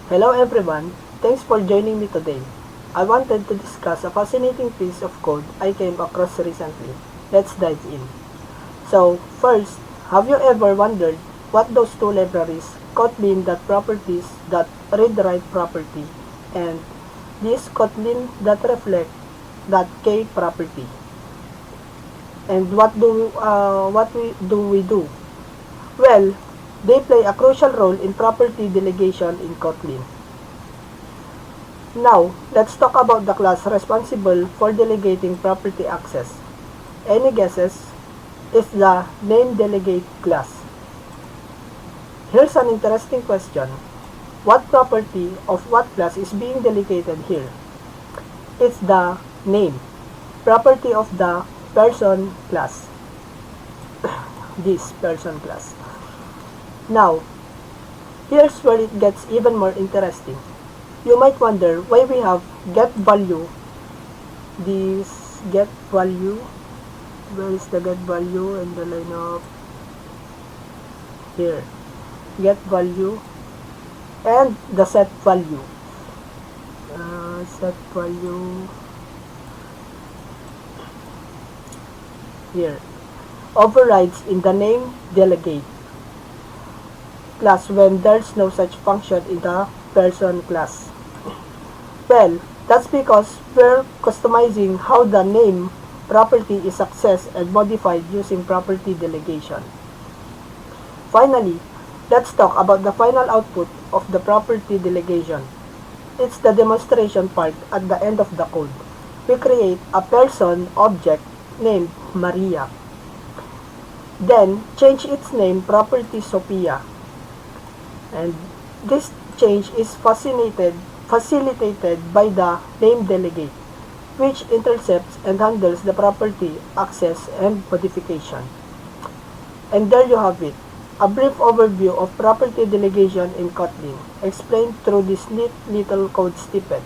Hello everyone, thanks for joining me today. I wanted to discuss a fascinating piece of code I came across recently. Let's dive in. So, first, have you ever wondered what those two libraries, Kotlin.properties.readWrite property and this Kotlin.reflect.k property? And what we do? Well, they play a crucial role in property delegation in Kotlin. Now, let's talk about the class responsible for delegating property access. Any guesses? It's the nameDelegate class. Here's an interesting question. What property of what class is being delegated here? It's the name, property of the person class. This person class. Now, here's where it gets even more interesting. You might wonder why we have getValue. This getValue. Where is the getValue in the line of here? GetValue and the setValue. SetValue here overrides in the name delegate class when there's no such function in the person class. Well, that's because we're customizing how the name property is accessed and modified using property delegation. Finally, let's talk about the final output of the property delegation. It's the demonstration part at the end of the code. We create a person object named Maria. Then, change its name property Sophia. And this change is facilitated by the nameDelegate, which intercepts and handles the property access and modification. And there you have it, a brief overview of property delegation in Kotlin, explained through this neat little code snippet.